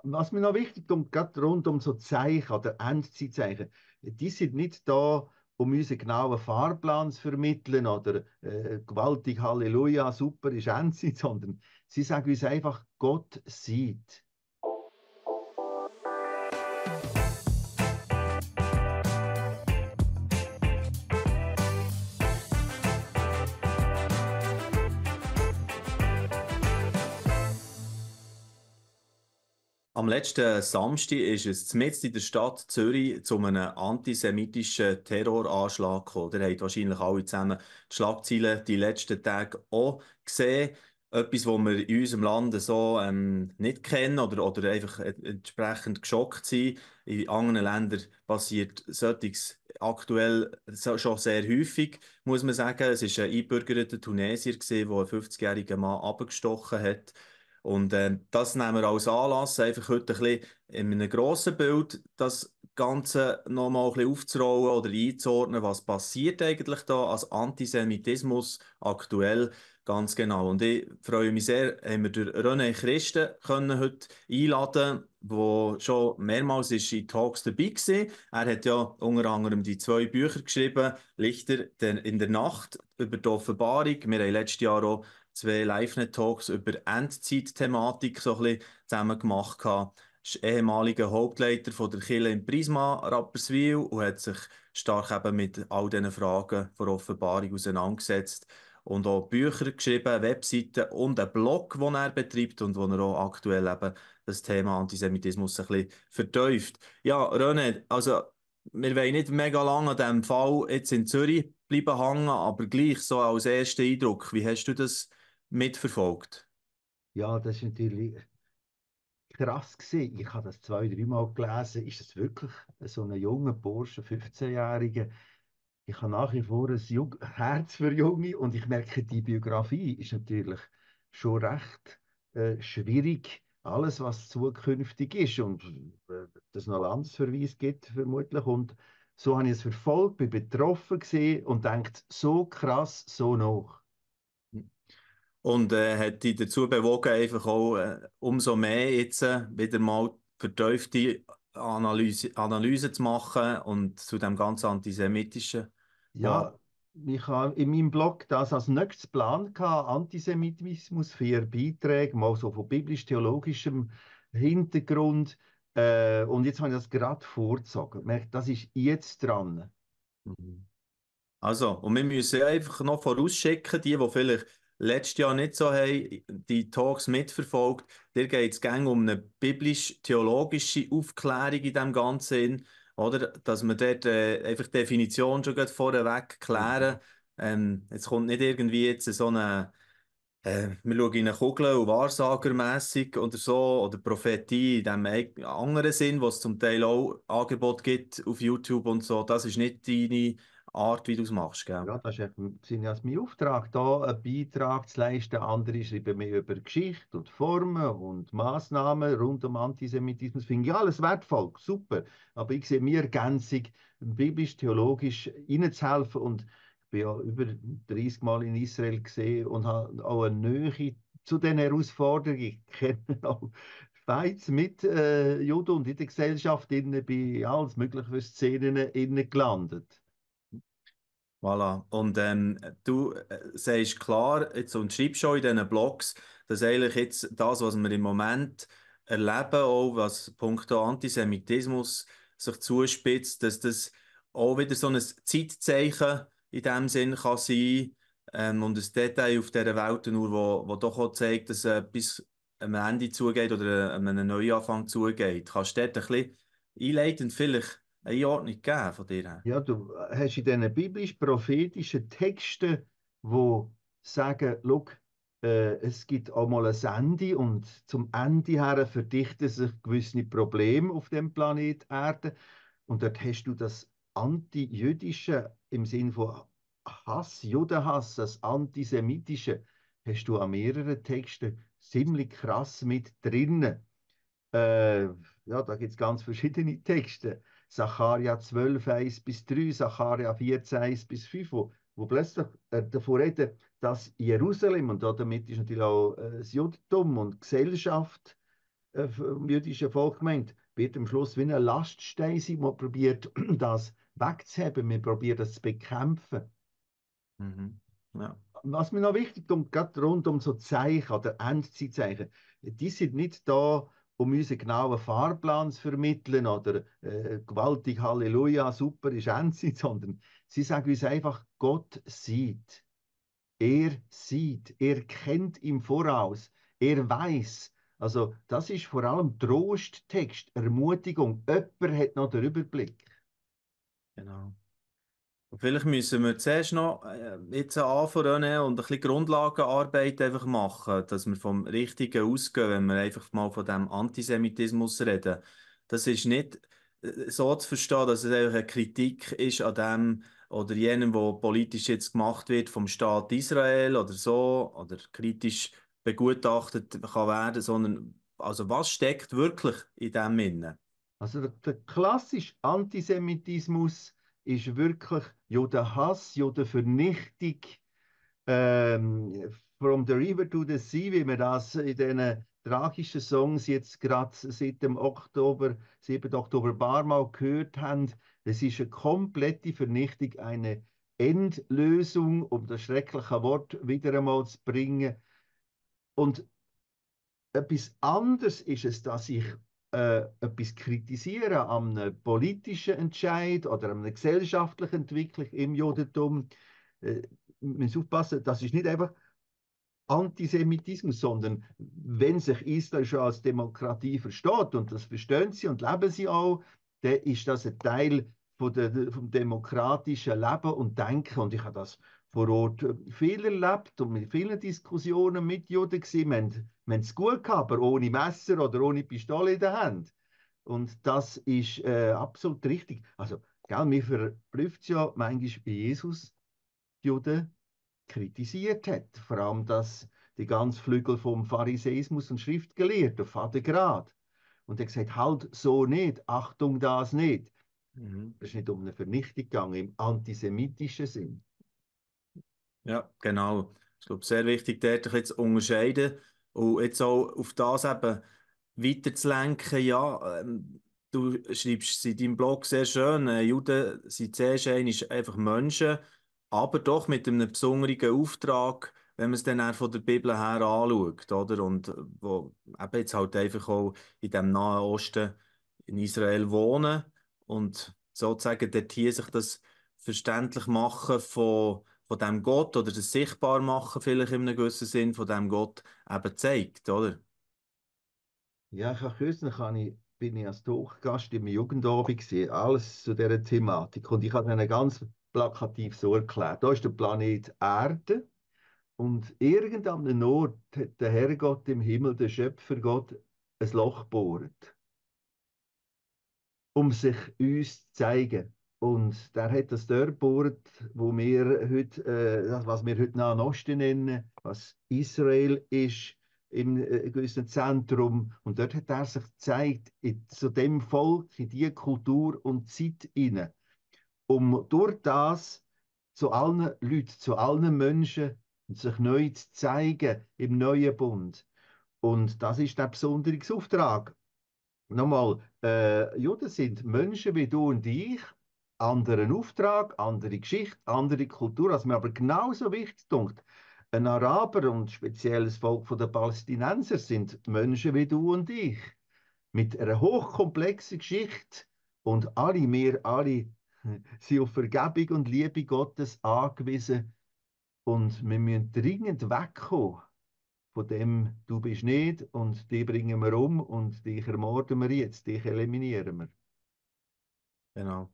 was mir noch wichtig ist, gerade rund um so Zeichen oder Endzeitzeichen, die sind nicht da, um uns einen genauen Fahrplan zu vermitteln oder gewaltig Halleluja, super ist Endzeit, sondern sie sagen uns einfach, Gott sieht. Am letzten Samstag ist es mitten in der Stadt Zürich zu einem antisemitischen Terroranschlag gekommen. Ihr habt wahrscheinlich alle zusammen die Schlagzeilen die letzten Tage auch gesehen. Etwas, was wir in unserem Land so nicht kennen oder einfach entsprechend geschockt sind. In anderen Ländern passiert solches aktuell schon sehr häufig, muss man sagen. Es war ein eingebürgerter Tunesier, der einen 50-jährigen Mann abgestochen hat. Und das nehmen wir als Anlass, einfach heute ein bisschen in einem grossen Bild das Ganze nochmal ein bisschen aufzurollen oder einzuordnen, was passiert eigentlich da als Antisemitismus aktuell ganz genau. Und ich freue mich sehr, haben wir den René Christen können heute einladen, der schon mehrmals ist in Talks dabei war. Er hat ja unter anderem die 2 Bücher geschrieben, Lichter in der Nacht über die Offenbarung. Wir haben letztes Jahr auch 2 Live-Net-Talks über Endzeit-Thematik so ein bisschen zusammen gemacht gehabt. Er ist ehemaliger Hauptleiter von der Kirche im Prisma Rapperswil und hat sich stark eben mit all diesen Fragen der Offenbarung auseinandergesetzt und auch Bücher geschrieben, Webseiten und einen Blog, den er betreibt und wo er auch aktuell eben das Thema Antisemitismus ein bisschen vertieft. Ja, René, also wir wollen nicht mega lange an diesem Fall jetzt in Zürich bleiben hängen, aber gleich so als erster Eindruck, wie hast du das mitverfolgt? Ja, das ist natürlich krass gewesen. Ich habe das 2, 3 Mal gelesen. Ist das wirklich so ein junger Bursche, 15-Jähriger? Ich habe nach wie vor ein Herz für Junge und ich merke, die Biografie ist natürlich schon recht schwierig. Alles, was zukünftig ist und das noch Landsverweis gibt, vermutlich. Und so habe ich es verfolgt, bin betroffen gesehen und denkt, so krass, so noch. Und hat dich dazu bewogen, einfach auch umso mehr jetzt wieder mal vertiefte Analyse zu machen und zu dem ganzen Antisemitischen. Ja, Wo, ich habe in meinem Blog das als nächstes Plan gehabt, Antisemitismus, 4 Beiträge, mal so von biblisch-theologischem Hintergrund. Und jetzt habe ich das gerade vorgezogen. Merkt, das ist jetzt dran. Mhm. Also, und wir müssen ja einfach noch vorausschicken, die vielleicht letztes Jahr nicht so haben, die Talks mitverfolgt, dir geht es gerne um eine biblisch-theologische Aufklärung in dem Ganzen Sinn, oder? Dass wir dort einfach die Definition schon gleich vorweg klären. Mhm. Jetzt kommt nicht irgendwie jetzt so eine wir schauen in eine Kugel und wahrsagermässig oder so, oder Prophetie in dem anderen Sinn, was es zum Teil auch Angebot gibt auf YouTube und so. Das ist nicht deine Art, wie du es machst, gell? Ja, das ist sind ja mein Auftrag, da einen Beitrag zu leisten. Andere schreiben mehr über Geschichte und Formen und Maßnahmen rund um Antisemitismus. Finde ich alles wertvoll, super. Aber ich sehe mir Ergänzung, biblisch-theologisch reinzuhelfen. Und ich bin ja über 30 Mal in Israel gesehen und habe auch eine Nähe zu den Herausforderungen. Ich kenne auch Fights mit Juden und in der Gesellschaft bei alles möglichen für Szenen innen gelandet. Voilà. Und du sagst klar jetzt, und schreibst schon in diesen Blogs, dass eigentlich jetzt das, was wir im Moment erleben, auch was punkto Antisemitismus sich zuspitzt, dass das auch wieder so ein Zeitzeichen in dem Sinn kann sein und ein Detail auf dieser Welt nur, wo doch auch zeigt, dass bis am Ende zugeht oder einem Neuanfang zugeht. Kannst du dort ein bisschen einleitend vielleicht eine Einordnung geben von dir her? Ja, du hast in diesen biblisch-prophetischen Texten, wo sagen, schau, es gibt auch mal ein Ende und zum Ende her verdichten sich gewisse Probleme auf dem Planet Erde. Und dort hast du das Anti-Jüdische im Sinn von Hass, Judenhass, das Antisemitische, hast du an mehreren Texten ziemlich krass mit drinnen. Äh, ja, da gibt es ganz verschiedene Texte. Sacharja 12, 1-3, Sacharja 14, 1-5, wo plötzlich davon reden, dass Jerusalem, und damit ist natürlich auch das Judentum und Gesellschaft vom jüdischen Volk gemeint, wird am Schluss wie ein Laststein sein. Man probiert das wegzuheben, man probiert das zu bekämpfen. Mhm. Ja. Was mir noch wichtig ist, gerade rund um so Zeichen oder Endzeitzeichen, die sind nicht da, um uns einen genauen Fahrplan zu vermitteln oder gewaltig Halleluja, super ist Endzeit, sondern sie sagen uns einfach, Gott sieht, er kennt im Voraus, er weiß. Also das ist vor allem Trosttext, Ermutigung. Jemand hat noch den Überblick. Genau. Und vielleicht müssen wir zuerst noch jetzt anfangen und ein bisschen Grundlagenarbeit einfach machen, dass wir vom Richtigen ausgehen, wenn wir einfach mal von dem Antisemitismus reden. Das ist nicht so zu verstehen, dass es einfach eine Kritik ist an dem oder jenem, was politisch jetzt gemacht wird vom Staat Israel oder so, oder kritisch begutachtet kann werden, sondern also was steckt wirklich in dem inne? Also der klassische Antisemitismus ist wirklich Judenhass, Judenvernichtung, from the river to the sea, wie wir das in diesen tragischen Songs jetzt gerade seit dem Oktober, 7. Oktober ein paar Mal gehört haben. Es ist eine komplette Vernichtung, eine Endlösung, um das schreckliche Wort wieder einmal zu bringen. Und etwas anderes ist es, dass ich etwas kritisiere an einem politischen Entscheid oder an einer gesellschaftlichen Entwicklung im Judentum. Wir müssen aufpassen, das ist nicht einfach Antisemitismus, sondern wenn sich Israel schon als Demokratie versteht, und das verstehen sie und leben sie auch, dann ist das ein Teil vom demokratischen Leben und Denken. Und ich habe das vor Ort viel erlebt und mit vielen Diskussionen mit Juden gewesen. Wir haben es gut gehabt, aber ohne Messer oder ohne Pistole in der Hand. Und das ist absolut richtig. Also, gell, mir verblüfft es ja manchmal bei Jesus, die Juden kritisiert hat. Vor allem das, die ganze Flügel vom Pharisäismus und Schriftgelehrten, Vatergrad. Und er hat gesagt, halt so nicht, Achtung, das nicht. Mhm. Es ist nicht um eine Vernichtung gegangen im antisemitischen Sinn. Ja, genau. Ich glaube, sehr wichtig, dort ein bisschen zu unterscheiden und jetzt auch auf das eben weiterzulenken. Ja, du schreibst in deinem Blog sehr schön, Juden sind zuerst einmal einfach Menschen, aber doch mit einem besonderen Auftrag, wenn man es dann auch von der Bibel her anschaut, oder? Und wo eben jetzt halt einfach auch in dem Nahen Osten in Israel wohnen und sozusagen dort hier sich das verständlich machen von dem Gott oder das sichtbar machen vielleicht in einem gewissen Sinn von dem Gott eben zeigt, oder? Ja, ich habe kürzlich bin ich als Talkgast im Jugendabend gesehen, alles zu dieser Thematik. Und ich habe ihnen ganz plakativ so erklärt. Da ist der Planet Erde und irgendeinem Ort hat der Herrgott im Himmel, der Schöpfergott, ein Loch gebohrt, um sich uns zu zeigen. Und der hat das dort gebohrt, wo wir heute, was wir heute Nahen Osten nennen, was Israel ist, im gewissen Zentrum. Und dort hat er sich gezeigt, zu dem Volk, in die Kultur und Zeit hinein, um durch das zu allen Leuten, zu allen Menschen sich neu zu zeigen im neuen Bund. Und das ist der besondere Auftrag. Nochmal, Juden sind Menschen wie du und ich, anderen Auftrag, andere Geschichte, andere Kultur. Was mir aber genauso wichtig ist, ein Araber und speziell das Volk der Palästinenser sind Menschen wie du und ich, mit einer hochkomplexen Geschichte und wir alle sind auf Vergebung und Liebe Gottes angewiesen und wir müssen dringend wegkommen von dem, du bist nicht und die bringen wir um und dich ermorden wir jetzt, dich eliminieren wir. Genau.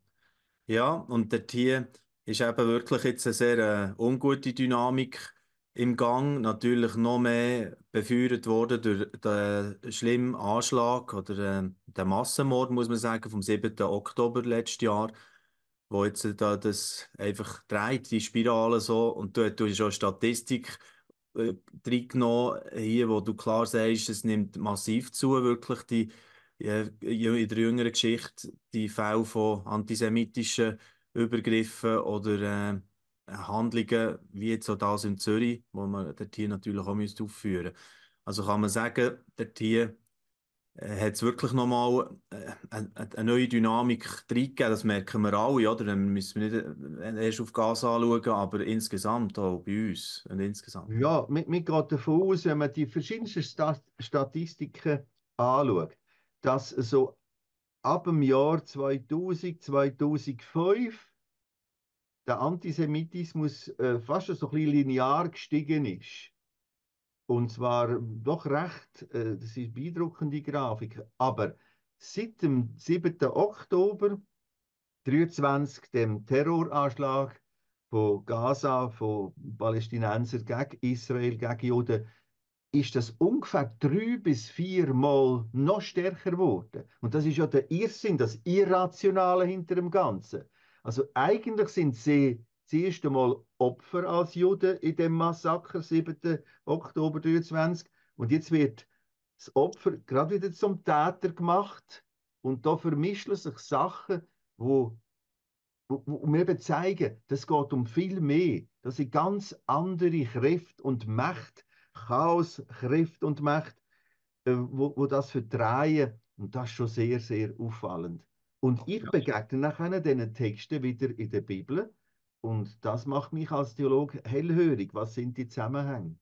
Ja, und dort hier ist eben wirklich jetzt eine sehr ungute Dynamik im Gang. Natürlich noch mehr befeuert worden durch den schlimmen Anschlag oder den Massenmord, muss man sagen, vom 7. Oktober letztes Jahr, wo jetzt da das einfach dreht, die Spirale so. Und du hast schon Statistik reingenommen, hier, wo du klar sagst, es nimmt massiv zu, wirklich in der jüngeren Geschichte, die Fälle von antisemitischen Übergriffen oder Handlungen, wie jetzt auch das in Zürich, wo man dort hier natürlich auch aufführen müsste. Also kann man sagen, dort hier hat es wirklich nochmal eine neue Dynamik reingegeben. Das merken wir alle, oder? Dann müssen wir nicht erst auf Gaza anschauen, aber insgesamt auch bei uns und insgesamt. Ja, man geht davon aus, wenn man die verschiedensten Statistiken anschaut, dass so ab dem Jahr 2000, 2005 der Antisemitismus fast so ein bisschen linear gestiegen ist. Und zwar doch recht, das ist beeindruckende Grafik. Aber seit dem 7. Oktober 23, dem Terroranschlag von Gaza, von Palästinensern gegen Israel, gegen Juden, ist das ungefähr 3 bis 4 Mal noch stärker geworden. Und das ist ja der Irrsinn, das Irrationale hinter dem Ganzen. Also eigentlich sind sie das erste Mal Opfer als Juden in dem Massaker 7. Oktober 23. Und jetzt wird das Opfer gerade wieder zum Täter gemacht. Und da vermischen sich Sachen, wo wir eben zeigen, das geht um viel mehr. Das sind ganz andere Kräfte und Mächte, Chaos, Kräfte und Mächte, wo das verdrehen. Und das ist schon sehr, sehr auffallend. Und ich Ja. begegne nachher diesen Texten wieder in der Bibel. Und das macht mich als Theologe hellhörig. Was sind die Zusammenhänge?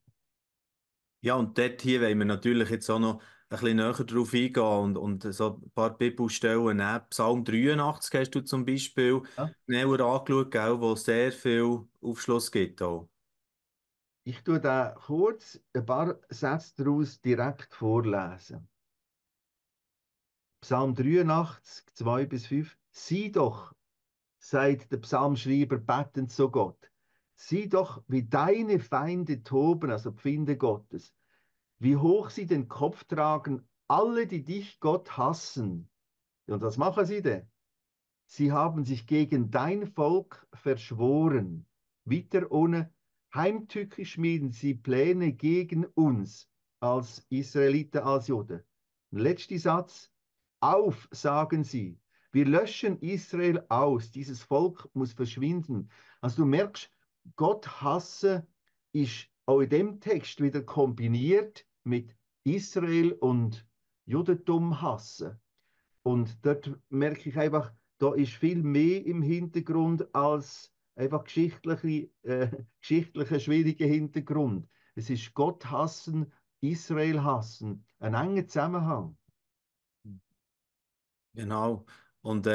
Ja, und dort hier wollen wir natürlich jetzt auch noch ein bisschen näher drauf eingehen und so ein paar Bibelstellen nehmen. Psalm 83 hast du zum Beispiel Ja? näher angeschaut, gell, wo sehr viel Aufschluss gibt auch. Ich tue da kurz ein paar Sätze daraus direkt vorlesen. Psalm 83, 2 bis 5. Sieh doch, sagt der Psalmschreiber bettend zu Gott. Sieh doch, wie deine Feinde toben, also Pfinde Gottes, wie hoch sie den Kopf tragen, alle, die dich, Gott, hassen. Und was machen sie denn? Sie haben sich gegen dein Volk verschworen. Wieder ohne heimtückisch schmieden sie Pläne gegen uns als Israeliten, als Juden. Letzter Satz. Auf, sagen sie. Wir löschen Israel aus. Dieses Volk muss verschwinden. Also du merkst, Gott hasse ist auch in dem Text wieder kombiniert mit Israel und Judentum hassen. Und dort merke ich einfach, da ist viel mehr im Hintergrund als einfach geschichtlicher, schwieriger Hintergrund. Es ist Gott hassen, Israel hassen, ein enger Zusammenhang. Genau. Und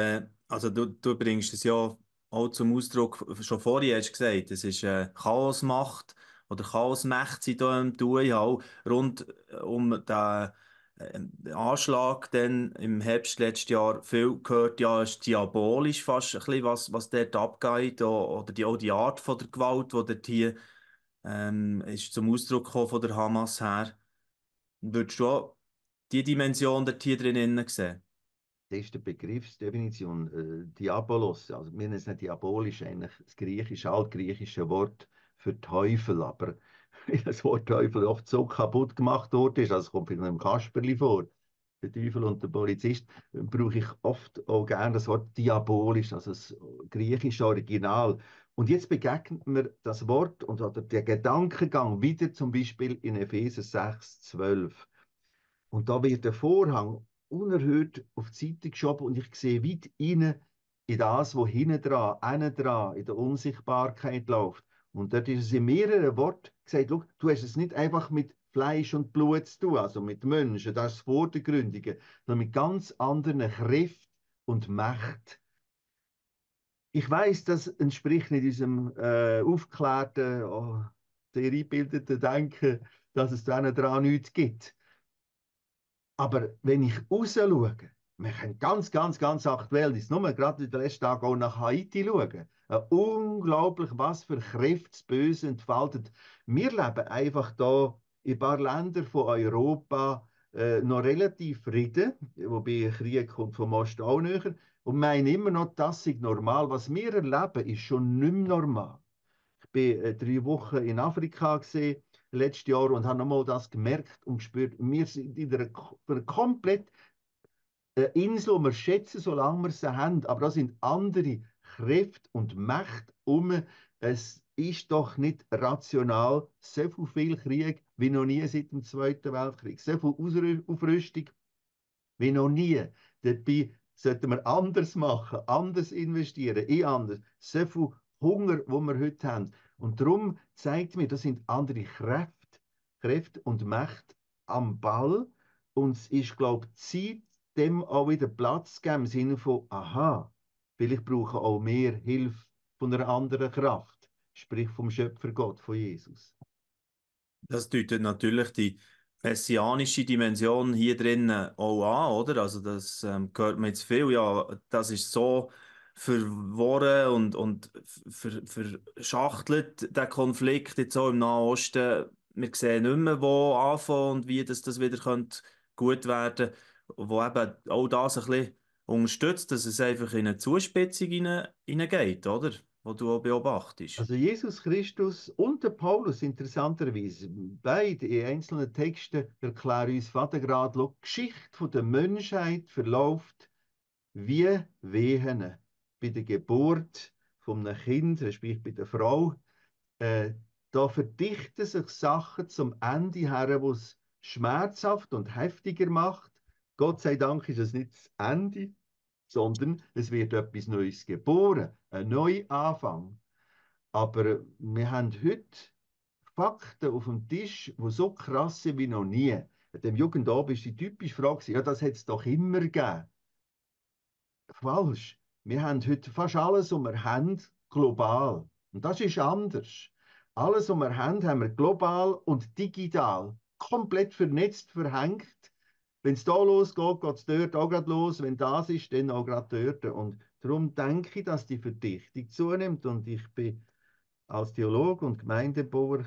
also du bringst es ja auch zum Ausdruck, schon vorhin hast du gesagt, es ist Chaosmacht oder Chaosmächte sind da im Tun. Ich habe auch rund um den Anschlag dann im Herbst letztes Jahr viel gehört, ja, es ist diabolisch fast ein bisschen, was dort abgeht, oder auch die Art von der Gewalt, die dort hier ist zum Ausdruck gekommen von der Hamas her. Würdest du auch die Dimension dort hier drinnen sehen? Das ist die Begriffsdefinition, Diabolos. Also wir nennen es nicht diabolisch, eigentlich das griechische, altgriechische Wort für Teufel, aber weil das Wort Teufel oft so kaputt gemacht worden ist, also es kommt in einem Kasperli vor, der Teufel und der Polizist, brauche ich oft auch gerne das Wort diabolisch, also das griechische Original. Und jetzt begegnet mir das Wort oder der Gedankengang wieder zum Beispiel in Epheser 6, 12. Und da wird der Vorhang unerhört auf die Seite geschoben und ich sehe weit rein in das, was hinten dran, in der Unsichtbarkeit läuft. Und dort ist es in mehreren Worten gesagt, schau, du hast es nicht einfach mit Fleisch und Blut zu tun, also mit Menschen, das ist das Vordergründige, sondern mit ganz anderen Kräften und Mächten. Ich weiß, das entspricht nicht diesem aufgeklärten, sehr eingebildeten Denken, dass es da dran nichts gibt. Aber wenn ich raus schaue, wir können ganz aktuell, ist nur gerade in den letzten Tagen auch nach Haiti schauen. Unglaublich, was für Kräfte das Böse entfaltet. Wir leben einfach da in ein paar Ländern von Europa noch relativ Frieden, wobei Krieg kommt vom Osten auch näher, und meinen immer noch, das sei normal. Was wir erleben, ist schon nicht mehr normal. Ich bin 3 Wochen in Afrika gesehen, letztes Jahr, und habe nochmal das gemerkt und gespürt. Wir sind in einer komplett Insel, die wir schätzen, solange wir sie haben. Aber da sind andere Kräfte und Mächte um. Es ist doch nicht rational, so viel Krieg wie noch nie seit dem Zweiten Weltkrieg, so viel Aufrüstung. wie noch nie. Dabei sollten wir anders machen, anders investieren, anders. So viel Hunger, wo wir heute haben. Und darum zeigt mir, das sind andere Kräfte und Mächte am Ball. Und es ist, glaube ich, Zeit, dem auch wieder Platz zu geben, im Sinne von, aha, vielleicht brauchen auch mehr Hilfe von einer anderen Kraft, sprich vom Schöpfergott, von Jesus. Das deutet natürlich die messianische Dimension hier drinnen auch an, oder? Also das hört man jetzt viel, ja, das ist so verworren und verschachtelt, der Konflikt jetzt auch im Nahen Osten. Wir sehen nicht mehr, wo anfangen und wie das wieder könnte gut werden, wo eben auch das ein bisschen unterstützt, dass es einfach in eine Zuspitzung hineingeht, oder? Wo du auch beobachtest. Also Jesus Christus und der Paulus, interessanterweise, beide in einzelnen Texten erklären uns Vater gerade, die Geschichte der Menschheit verläuft wie Wehen bei der Geburt von einem Kind, sprich bei der Frau. Äh, Da verdichten sich Sachen zum Ende her, wo es schmerzhaft und heftiger macht. Gott sei Dank ist es nicht das Ende, sondern es wird etwas Neues geboren, ein Neuanfang. Aber wir haben heute Fakten auf dem Tisch, die so krass sind wie noch nie. An dem Jugendabend ist die typische Frage, ja, das hat es doch immer gegeben. Falsch. Wir haben heute fast alles, was wir haben, global. Und das ist anders. Alles, was wir haben wir global und digital. Komplett vernetzt, verhängt. Wenn es da losgeht, geht es dort auch gerade los. Wenn das ist, dann auch gerade dort. Und darum denke ich, dass die Verdichtung zunimmt. Und ich bin als Theologe und Gemeindebauer,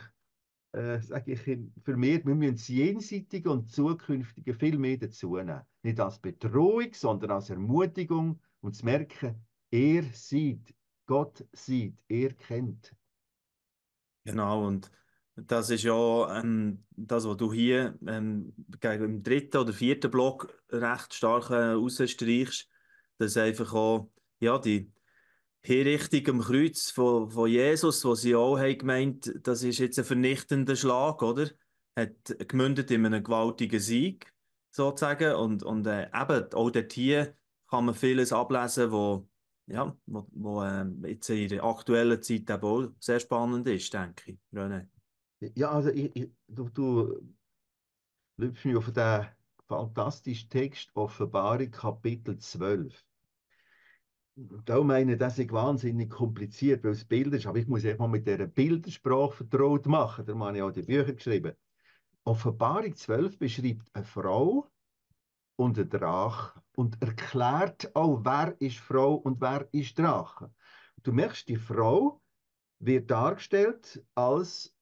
sage ich für mich, wir müssen das Jenseitige und Zukünftige viel mehr dazu nehmen. Nicht als Bedrohung, sondern als Ermutigung und zu merken, er sieht, Gott sieht, er kennt. Genau, und das ist ja das, was du hier gegen im dritten oder vierten Block recht stark rausstreichst, dass einfach auch ja, die Hinrichtung am Kreuz von Jesus, wo sie auch haben gemeint, das ist jetzt ein vernichtender Schlag, oder? Hat gemündet in einem gewaltigen Sieg, sozusagen. Und eben, auch dort hier kann man vieles ablesen, ja, wo jetzt in der aktuellen Zeit eben auch sehr spannend ist, denke ich, René. Ja, also du läufst mich auf den fantastischen Text Offenbarung Kapitel 12. Da meine, das ist wahnsinnig kompliziert, weil es Bilder ist, aber ich muss einfach mit dieser Bildersprache vertraut machen. Da habe ich auch die Bücher geschrieben. Offenbarung 12 beschreibt eine Frau und einen Drache und erklärt auch, wer ist Frau und wer ist Drache. Du merkst, die Frau wird dargestellt als,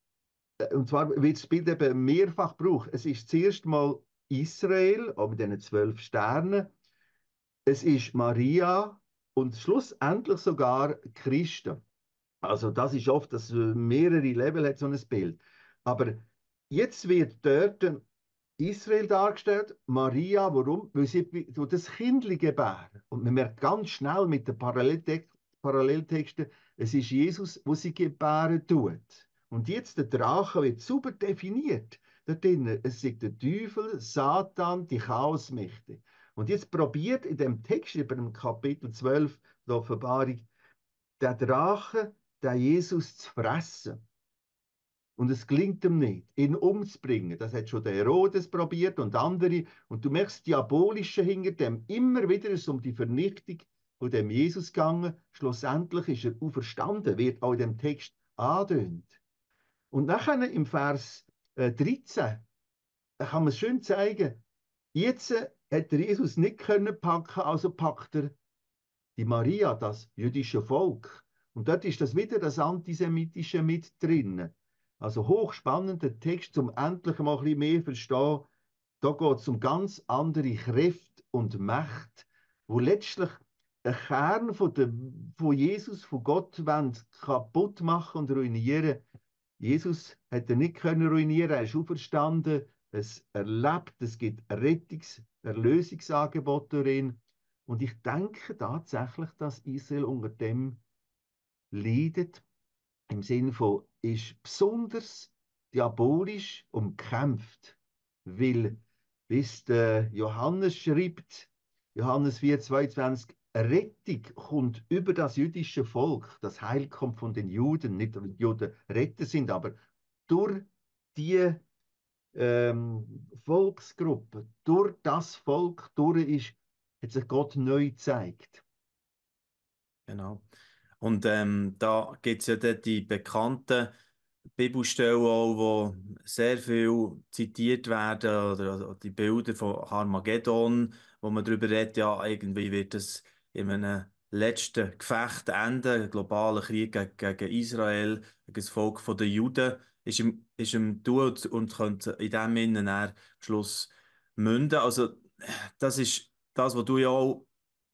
und zwar wird das Bild eben mehrfach gebraucht. Es ist zuerst mal Israel, auch mit diesen 12 Sternen. Es ist Maria und schlussendlich sogar Christen. Also das ist oft, dass mehrere Level hat so ein Bild. Aber jetzt wird dort Israel dargestellt, Maria, warum? Weil sie das Kind gebären. Und man merkt ganz schnell mit den Paralleltexten, es ist Jesus, wo sie gebären tut. Und jetzt der Drache wird super definiert. Da drinnen, es sind der Teufel, Satan, die Chaosmächte. Und jetzt probiert in dem Text, über dem Kapitel 12 der Offenbarung, der Drache, der Jesus zu fressen. Und es gelingt ihm nicht, ihn umzubringen. Das hat schon der Herodes probiert und andere. Und du merkst, das Diabolische hinter dem. Immer wieder ist es um die Vernichtung von dem Jesus gegangen. Schlussendlich ist er auferstanden, wird auch in dem Text angedeutet. Und nachher im Vers 13 kann man es schön zeigen. Jetzt hat der Jesus nicht können packen, also packt er die Maria, das jüdische Volk. Und dort ist das wieder das Antisemitische mit drin. Also hochspannender Text, um endlich mal ein bisschen mehr verstehen. Da geht es um ganz andere Kräfte und Mächte, wo letztlich einen Kern von Jesus, von Gott wollen, kaputt machen und ruinieren. Jesus hat er nicht können ruinieren, er ist auferstanden, es erlebt, es gibt ein Erlösungsangebot durch ihn. Und ich denke tatsächlich, dass Israel unter dem leidet, im Sinne von, ist besonders diabolisch umkämpft, weil bis der Johannes schreibt, Johannes 4,22, Rettung kommt über das jüdische Volk, das Heil kommt von den Juden, nicht weil die Juden Retter sind, aber durch die Volksgruppe, durch das Volk durch ist, hat sich Gott neu gezeigt. Genau. Und da gibt es ja dann die bekannten Bibelstellen auch, wo sehr viel zitiert werden, oder die Bilder von Armageddon, wo man darüber redet, ja, irgendwie wird es in einem letzten Gefecht enden, ein globaler Krieg gegen Israel, gegen das Volk der Juden, ist im Tod und könnte in dem Sinne dann am Schluss münden. Also, das ist das, was du ja auch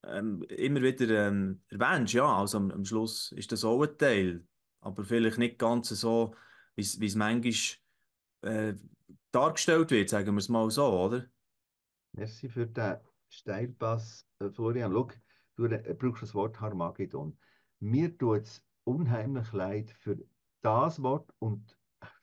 immer wieder erwähnst, ja, also am Schluss ist das auch ein Teil, aber vielleicht nicht ganz so, wie es manchmal äh, dargestellt wird, sagen wir es mal so, oder? Merci für den Steilpass, Florian. Schau, du brauchst das Wort Harmagedon. Mir tut es unheimlich leid für das Wort und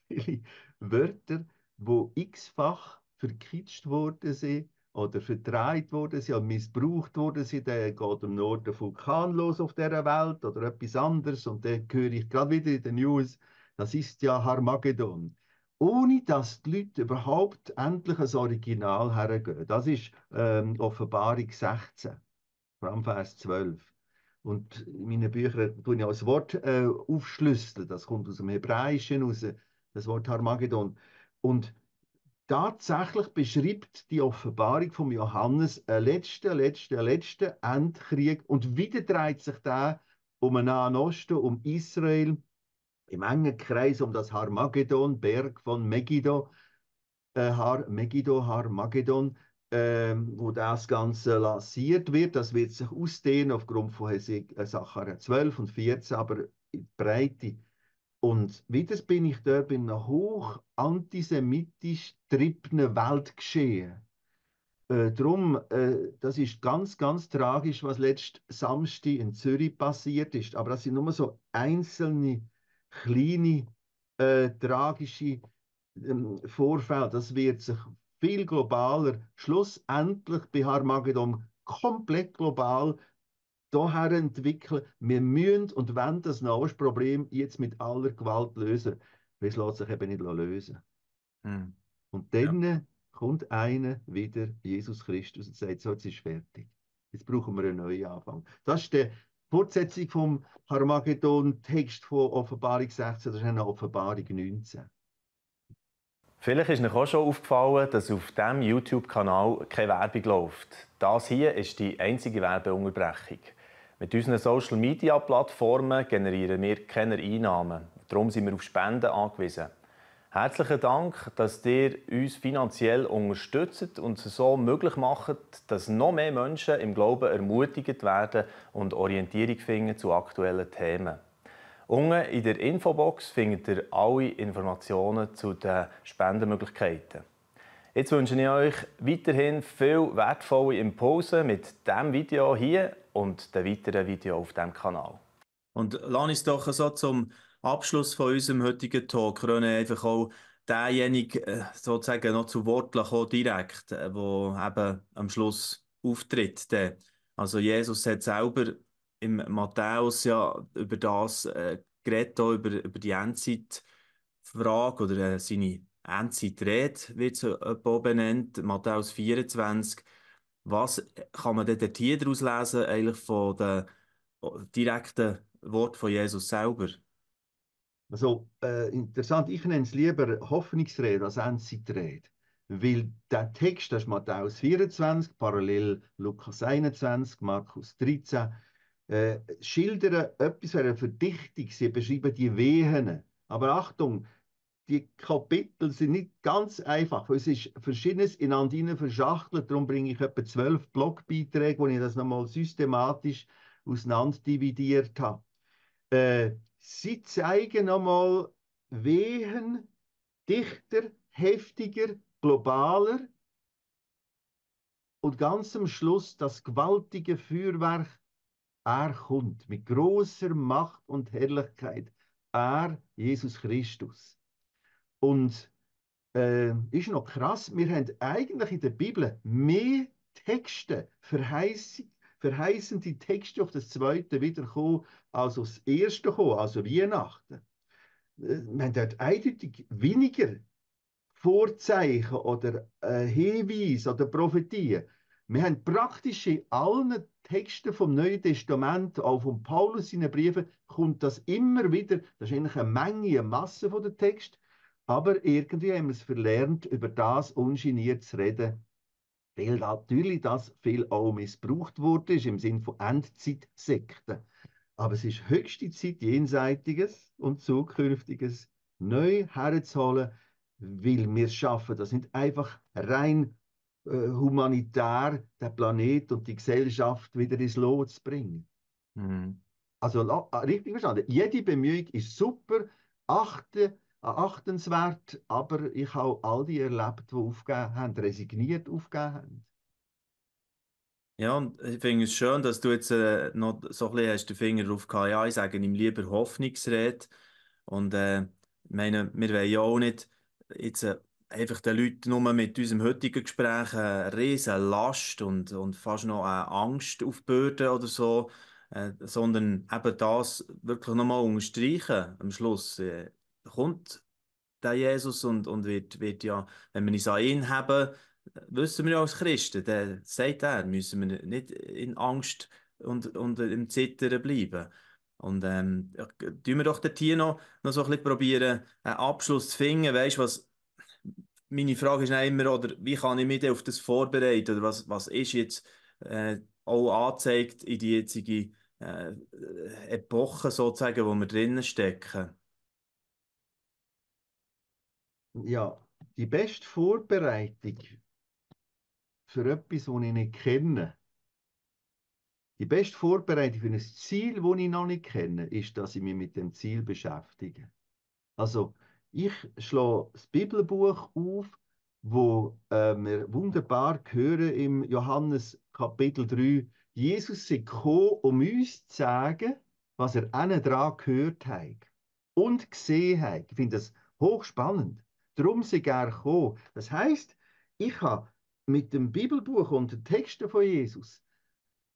viele Wörter, wo x-fach verkitscht worden sind oder verdreht worden sind und missbraucht worden sind. Der geht im Norden Vulkan los auf dieser Welt oder etwas anderes und dann höre ich gerade wieder in den News, das ist ja Harmagedon. Ohne dass die Leute überhaupt endlich ein Original hergehen. Das ist Offenbarung 16, vor allem Vers 12. Und in meinen Büchern tue ich auch das Wort aufschlüsseln. Das kommt aus dem Hebräischen raus, das Wort Harmagedon. Und tatsächlich beschreibt die Offenbarung von Johannes einen letzten Endkrieg. Und wieder dreht sich der um den Nahen Osten, um Israel, im engen Kreis um das Harmagedon, Berg von Megiddo, Megiddo, Harmagedon, wo das Ganze lanciert wird. Das wird sich ausdehnen aufgrund von Sacharja 12 und 14, aber in die Breite. Und wieder bin ich dort bei einem hoch antisemitisch getriebenen Weltgeschehen. Das ist ganz tragisch, was letzten Samstag in Zürich passiert ist. Aber das sind nur so einzelne, kleine, tragische Vorfälle. Das wird sich viel globaler, schlussendlich bei Harmagedon komplett global daher entwickeln. Wir müssen und wollen das Nahostproblem jetzt mit aller Gewalt lösen. Weil es lässt sich eben nicht lösen. Hm. Und Ja. dann kommt einer wieder, Jesus Christus, und sagt, so, jetzt ist fertig. Jetzt brauchen wir einen neuen Anfang. Das ist die Fortsetzung vom Harmagedon-Text von Offenbarung 16, das ist eine Offenbarung 19. Vielleicht ist euch auch schon aufgefallen, dass auf diesem YouTube-Kanal keine Werbung läuft. Das hier ist die einzige Werbeunterbrechung. Mit unseren Social-Media-Plattformen generieren wir keine Einnahmen. Darum sind wir auf Spenden angewiesen. Herzlichen Dank, dass ihr uns finanziell unterstützt und es so möglich macht, dass noch mehr Menschen im Glauben ermutigt werden und Orientierung finden zu aktuellen Themen. Unten in der Infobox findet ihr alle Informationen zu den Spendenmöglichkeiten. Jetzt wünsche ich euch weiterhin viel wertvolle Impulse mit diesem Video hier und den weiteren Videos auf diesem Kanal. Und lass uns doch so zum Abschluss von unserem heutigen Talk, René, einfach auch denjenigen sozusagen noch zu Wort lassen, direkt, wo eben am Schluss auftritt. Also Jesus hat selber im Matthäus ja über das geredet, auch über die Endzeitfrage oder seine Endzeitrede wird es auch benannt, Matthäus 24. Was kann man denn dort hier daraus lesen, eigentlich von den direkten Worten von Jesus selber? Also interessant, ich nenne es lieber Hoffnungsrede als Endzeitrede. Weil der Text, das ist Matthäus 24, parallel Lukas 21, Markus 13, schildern etwas für eine Verdichtung. Sie beschreiben die Wehen. Aber Achtung, die Kapitel sind nicht ganz einfach. Es ist Verschiedenes ineinander verschachtelt. Darum bringe ich etwa 12 Blogbeiträge, wo ich das nochmal systematisch auseinander dividiert habe. Sie zeigen nochmal Wehen, dichter, heftiger, globaler und ganz am Schluss das gewaltige Feuerwerk. Er kommt mit großer Macht und Herrlichkeit. Er, Jesus Christus. Und ist noch krass, wir haben eigentlich in der Bibel mehr Texte, verheißende Texte auf das zweite Wiederkommen, als aufs erste kommen, also Weihnachten. Wir haben dort eindeutig weniger Vorzeichen oder Hinweise oder Prophetien. Wir haben praktisch in allen Texten vom Neuen Testament, auch von Paulus in den Briefen, kommt das immer wieder. Das ist eigentlich eine Menge, eine Masse von den Texten. Aber irgendwie haben wir es verlernt, über das ungeniert zu reden, weil natürlich das viel auch missbraucht wurde, ist im Sinn von Endzeitsekten. Aber es ist höchste Zeit, Jenseitiges und Zukünftiges neu herzuholen, weil wir es schaffen, das nicht einfach rein humanitär den Planet und die Gesellschaft wieder ins Lot zu bringen. Mhm. Also richtig verstanden, jede Bemühung ist super, achtenswert, aber ich habe all die erlebt, die aufgegeben haben, resigniert aufgegeben haben. Ja, und ich finde es schön, dass du jetzt noch so ein bisschen hast den Finger drauf gehabt. Ja, ich sage ihm lieber Hoffnungsrede. Und meine, wir wollen ja auch nicht jetzt einfach den Leuten nur mit unserem heutigen Gespräch eine riesen Last und fast noch eine Angst aufbürden oder so, sondern eben das wirklich nochmal unterstreichen am Schluss. Kommt der Jesus und wird ja, wenn wir uns an ihn haben, wissen wir ja als Christen, der sagt er, müssen wir nicht in Angst und im Zittern bleiben. Und ja, tun wir doch dort hier noch so ein bisschen probieren, einen Abschluss zu finden. Weißt du, was, meine Frage ist dann immer, oder wie kann ich mich denn auf das vorbereiten? Oder was ist jetzt auch angezeigt in die jetzige Epoche sozusagen, wo wir drinnen stecken? Ja, die beste Vorbereitung für etwas, das ich nicht kenne, die beste Vorbereitung für ein Ziel, das ich noch nicht kenne, ist, dass ich mich mit dem Ziel beschäftige. Also, ich schlage das Bibelbuch auf, wo wir wunderbar hören im Johannes Kapitel 3, Jesus ist gekommen, um uns zu sagen, was er dran gehört hat und gesehen hat. Ich finde das hochspannend. Darum ist er gekommen. Das heißt, ich habe mit dem Bibelbuch und den Texten von Jesus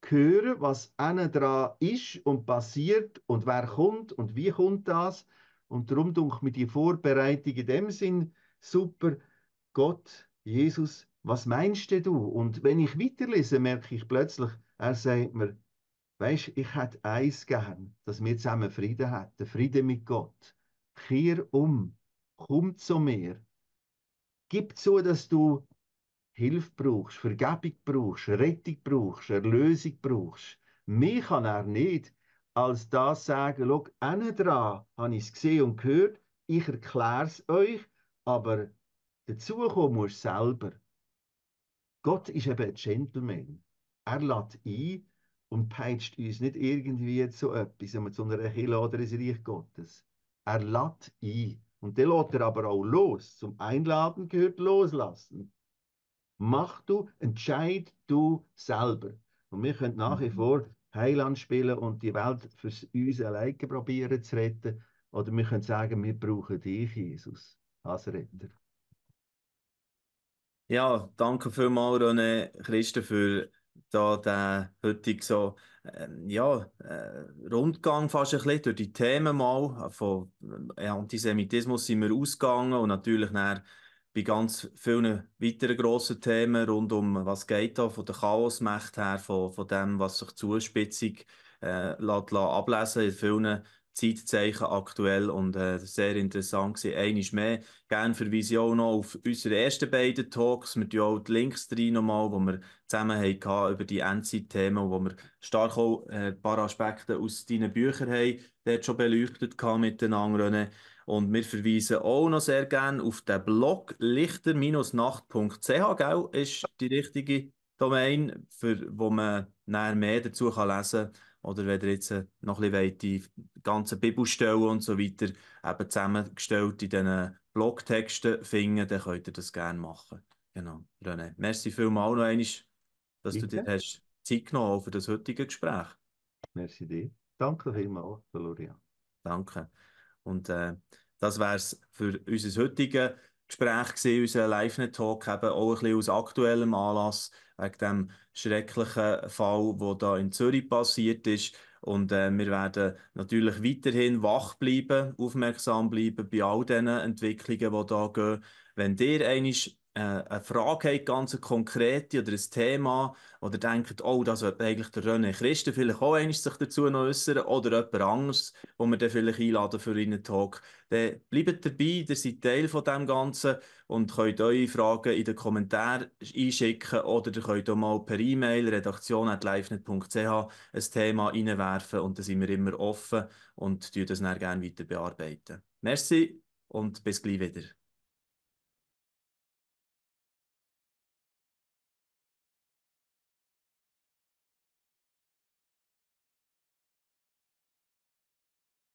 hören, was dran ist und passiert und wer kommt und wie kommt das. Und darum denke mir die Vorbereitung in dem Sinn super. Gott, Jesus, was meinst denn du? Und wenn ich weiterlese, merke ich plötzlich, er sagt mir, weisst, ich hätte eins gern, dass wir zusammen Frieden hätten, Frieden mit Gott. Kehr um, komm zu mir. Gib zu, dass du Hilfe brauchst, Vergebung brauchst, Rettung brauchst, Erlösung brauchst. Mehr kann er nicht, als das sagen, schau, dran habe ich es gesehen und gehört, ich erkläre es euch, aber dazukommen musst du selber. Gott ist eben ein Gentleman. Er lädt ein und peitscht uns nicht irgendwie zu etwas, zu einer Kirche oder ins Reich Gottes. Er lädt ein. Und dann lädt er aber auch los. Zum Einladen gehört loslassen. Mach du, entscheid du selber. Und wir können nach wie vor Heiland spielen und die Welt für uns alleine probieren zu retten. Oder wir können sagen, wir brauchen dich, Jesus, als Retter. Ja, danke vielmals, René Christen, für da den heutigen so, Rundgang fast ein bisschen durch die Themen mal. Von Antisemitismus sind wir ausgegangen und natürlich dann bei ganz vielen weiteren grossen Themen rund um, was geht da von der Chaosmacht her, von dem, was sich Zuspitzung lässt ablesen in vielen Zeitzeichen aktuell und sehr interessant gewesen. Einmal mehr. Gerne verweise ich auch noch auf unsere ersten beiden Talks. Wir tun auch die Links rein nochmal, wo wir zusammen hatten über die Endzeit-Themen, wo wir stark auch ein paar Aspekte aus deinen Büchern haben, dort schon beleuchtet miteinander. René. Und wir verweisen auch noch sehr gerne auf den Blog lichter-nacht.ch, gell, ist die richtige Domain, wo man näher mehr dazu lesen kann. Oder wenn ihr jetzt noch ein bisschen die ganzen Bibelstellen und so weiter eben zusammengestellt in diesen Blogtexten finden, dann könnt ihr das gerne machen. Genau, René. Merci vielmals noch einmal, dass du dir Bitte? hast Zeit genommen hast für das heutige Gespräch. Merci dir. Danke vielmals, Florian. Danke. Und das wäre es für unser heutiges Gespräch gewesen, unser LiveNet-Talk, eben auch ein bisschen aus aktuellem Anlass, wegen dem schrecklichen Fall, der da in Zürich passiert ist. Und wir werden natürlich weiterhin wach bleiben, aufmerksam bleiben bei all diesen Entwicklungen, die da gehen. Wenn ihr einmal eine Frage habt, ganz eine konkrete oder ein Thema, oder denkt, oh, das wird eigentlich der René Christen vielleicht auch einmal sich dazu noch äußern, oder jemand anderes, wo wir dann vielleicht einladen für einen Talk, dann bleibt dabei, ihr seid Teil von dem Ganzen und könnt eure Fragen in den Kommentaren einschicken oder ihr könnt auch mal per E-Mail redaktion@livenet.ch ein Thema reinwerfen und dann sind wir immer offen und das dann gerne weiter bearbeiten. Merci und bis gleich wieder.